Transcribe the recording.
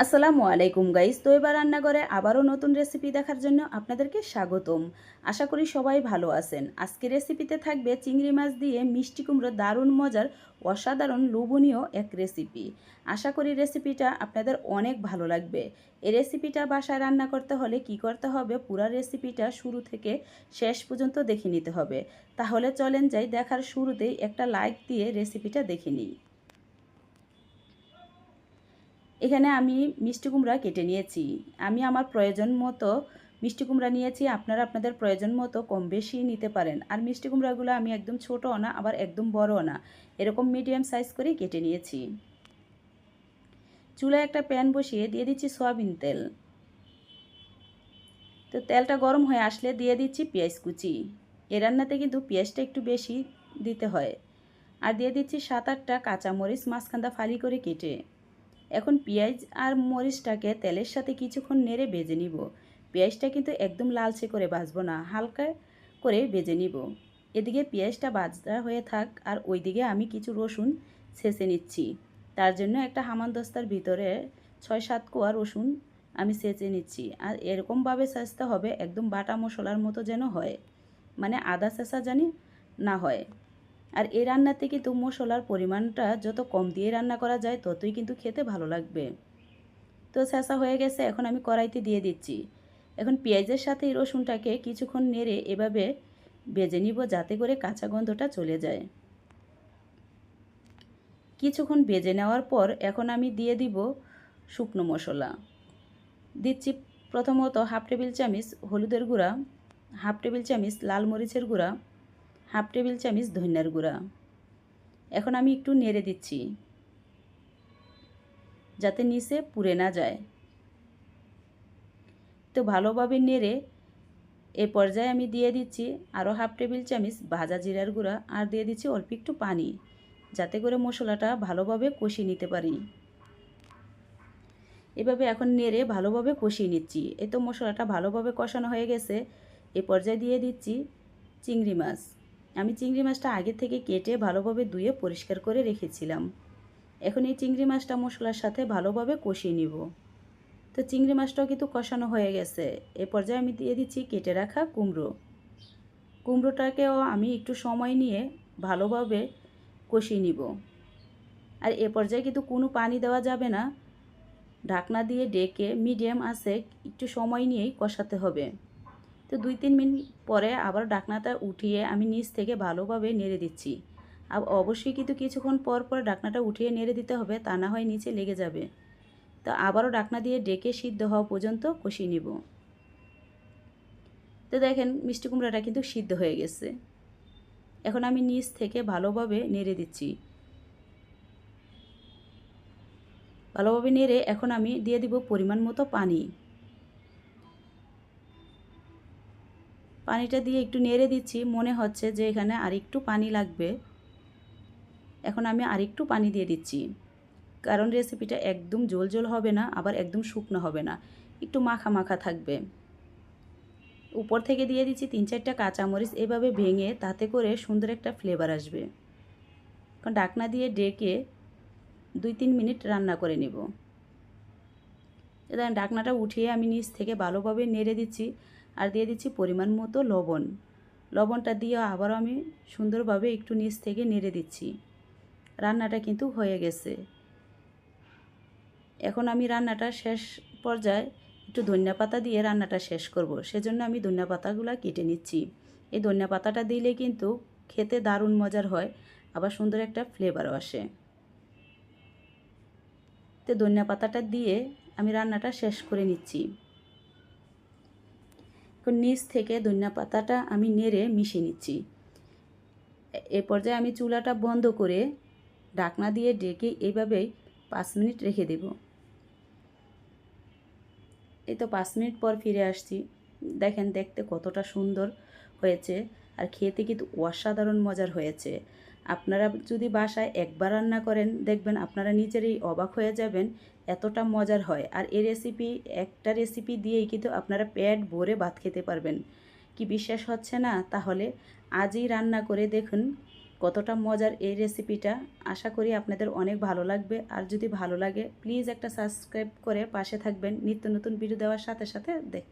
আসসালামু আলাইকুম গাইস। তো এবার রান্নাঘরে আবারও নতুন রেসিপি দেখার জন্য আপনাদেরকে স্বাগতম। আশা করি সবাই ভালো আছেন। আজকের রেসিপিতে থাকবে চিংড়ি মাছ দিয়ে মিষ্টি কুমড়ো, দারুণ মজার অসাধারণ লোভনীয় এক রেসিপি। আশা করি রেসিপিটা আপনাদের অনেক ভালো লাগবে। এই রেসিপিটা বাসায় রান্না করতে হলে কি করতে হবে, পুরো রেসিপিটা শুরু থেকে শেষ পর্যন্ত দেখে নিতে হবে। তাহলে চলেন যাই, দেখার শুরুতেই একটা লাইক দিয়ে রেসিপিটা দেখে নিই। এখানে আমি মিষ্টি কুমড়া কেটে নিয়েছি। আমি আমার প্রয়োজন মতো মিষ্টি কুমড়া নিয়েছি, আপনারা আপনাদের প্রয়োজন মতো কম বেশি নিতে পারেন। আর মিষ্টি কুমড়াগুলো আমি একদম ছোটও না আবার একদম বড়ও না, এরকম মিডিয়াম সাইজ করে কেটে নিয়েছি। চুলায় একটা প্যান বসিয়ে দিয়ে দিচ্ছি সয়াবিন তেল। তো তেলটা গরম হয়ে আসলে দিয়ে দিচ্ছি পেঁয়াজ কুচি। এ রান্নাতে কিন্তু পেঁয়াজটা একটু বেশি দিতে হয়। আর দিয়ে দিচ্ছি 7-8টা কাঁচামরিচ মাঝখানটা ফালি করে কেটে। এখন পেঁয়াজ আর মরিচটাকে তেলের সাথে কিছুক্ষণ নেড়ে ভেজে নিব। পেঁয়াজটা কিন্তু একদম লালচে করে ভাজবো না, হালকা করে ভেজে নিব। এদিকে পেঁয়াজটা ভাজা হয়ে থাক, আর ওইদিকে আমি কিছু রসুন ছেঁচে নিচ্ছি। তার জন্য একটা হামানদস্তার ভিতরে 6-7 কোয়া রসুন আমি ছেঁচে নিচ্ছি। আর এরকমভাবে ছেঁচতে হবে, একদম বাটা মশলার মতো যেন হয়, মানে আদা ছেঁচা জানি না হয়। আর এই রান্নাতে কিন্তু মশলার পরিমাণটা যত কম দিয়ে রান্না করা যায় ততই কিন্তু খেতে ভালো লাগবে। তো ছেঁচা হয়ে গেছে, এখন আমি কড়াইতে দিয়ে দিচ্ছি। এখন পেঁয়াজের সাথে এই রসুনটাকে কিছুক্ষণ নেড়ে এভাবে ভেজে নিব, যাতে করে কাঁচা গন্ধটা চলে যায়। কিছুক্ষণ ভেজে নেওয়ার পর এখন আমি দিয়ে দিব শুকনো মশলা। দিচ্ছি প্রথমত 1/2 টেবিল চামচ হলুদের গুঁড়া, 1/2 টেবিল চামচ লাল মরিচের গুঁড়া, 1/2 টেবিল চামচ ধনিয়ার গুঁড়া। এখন আমি একটু নেড়ে দিচ্ছি যাতে নিচে পুড়ে না যায়। তো ভালোভাবে নেড়ে এ পর্যায়ে আমি দিয়ে দিচ্ছি আরও 1/2 টেবিল চামচ ভাজা জিরার গুঁড়া, আর দিয়ে দিচ্ছি অল্প একটু পানি, যাতে করে মশলাটা ভালোভাবে কষিয়ে নিতে পারি। এভাবে এখন নেড়ে ভালোভাবে কষিয়ে নিচ্ছি। এই তো মশলাটা ভালোভাবে কষানো হয়ে গেছে। এ পর্যায়ে দিয়ে দিচ্ছি চিংড়ি মাছ। আমি চিংড়ি মাছটা আগে থেকে কেটে ভালোভাবে ধুয়ে পরিষ্কার করে রেখেছিলাম। এখন এই চিংড়ি মাছটা মশলার সাথে ভালোভাবে কষিয়ে নিব। তো চিংড়ি মাছটাও কিন্তু কষানো হয়ে গেছে। এ পর্যায়ে আমি দিয়ে দিচ্ছি কেটে রাখা কুমড়ো। কুমড়োটাকেও আমি একটু সময় নিয়ে ভালোভাবে কষিয়ে নিব। আর এ পর্যায়ে কিন্তু কোনো পানি দেওয়া যাবে না, ঢাকনা দিয়ে ডেকে মিডিয়াম আঁচে একটু সময় নিয়েই কষাতে হবে। তো 2-3 মিনিট পরে আবার ঢাকনাটা উঠিয়ে আমি নিচ থেকে ভালোভাবে নেড়ে দিচ্ছি। আর অবশ্যই কিন্তু কিছুক্ষণ পর পর ঢাকনাটা উঠিয়ে নেড়ে দিতে হবে, তা না হয় নিচে লেগে যাবে। তো আবারও ঢাকনা দিয়ে ডেকে সিদ্ধ হওয়া পর্যন্ত কষিয়ে নিব। তো দেখেন মিষ্টি কুমড়াটা কিন্তু সিদ্ধ হয়ে গেছে। এখন আমি নিচ থেকে ভালোভাবে নেড়ে দিচ্ছি। ভালোভাবে নেড়ে এখন আমি দিয়ে দিব পরিমাণ মতো পানি। পানিটা দিয়ে একটু নেড়ে দিচ্ছি, মনে হচ্ছে যে এখানে আরেকটু পানি লাগবে। এখন আমি আরেকটু পানি দিয়ে দিচ্ছি, কারণ রেসিপিটা একদম ঝোল ঝোল হবে না, আবার একদম শুকনো হবে না, একটু মাখা মাখা থাকবে। উপর থেকে দিয়ে দিচ্ছি 3-4টা কাঁচামরিচ এভাবে ভেঙে, তাতে করে সুন্দর একটা ফ্লেভার আসবে। এখন ঢাকনা দিয়ে ডেকে 2-3 মিনিট রান্না করে নেব। এবার ঢাকনাটা উঠিয়ে আমি নিচ থেকে ভালোভাবে নেড়ে দিচ্ছি, আর দিয়ে দিচ্ছি পরিমাণ মতো লবণ। লবণটা দিয়ে আবারও আমি সুন্দরভাবে একটু নিচ থেকে নেড়ে দিচ্ছি। রান্নাটা কিন্তু হয়ে গেছে। এখন আমি রান্নাটা শেষ পর্যায়ে একটু ধনিয়া পাতা দিয়ে রান্নাটা শেষ করব, সেজন্য আমি ধনিয়া পাতাগুলো কেটে নিচ্ছি। এই ধনিয়া পাতাটা দিলে কিন্তু খেতে দারুণ মজার হয়, আবার সুন্দর একটা ফ্লেভারও আসে। তো ধনিয়া পাতাটা দিয়ে আমি রান্নাটা শেষ করে নিচ্ছি। এখন নিচ থেকে ধনিয়া পাতাটা আমি নেড়ে মিশিয়ে নিচ্ছি। এ পর্যায়ে আমি চুলাটা বন্ধ করে ঢাকনা দিয়ে ডেকে এইভাবেই 5 মিনিট রেখে দেব। এই তো 5 মিনিট পর ফিরে আসছি। দেখেন দেখতে কতটা সুন্দর হয়েছে, আর খেতে কিন্তু অসাধারণ মজার হয়েছে। আপনারা যদি বাসায় একবার রান্না করেন, দেখবেন আপনারা নিজেরই অবাক হয়ে যাবেন, এতটা মজার হয়। আর এই রেসিপি, একটা রেসিপি দিয়েই কিন্তু আপনারা পেট ভরে ভাত খেতে পারবেন। কি বিশ্বাস হচ্ছে না? তাহলে আজই রান্না করে দেখুন কতটা মজার এই রেসিপিটা। আশা করি আপনাদের অনেক ভালো লাগবে। আর যদি ভালো লাগে প্লিজ একটা সাবস্ক্রাইব করে পাশে থাকবেন, নিত্য নতুন ভিডিও দেওয়ার সাথে সাথে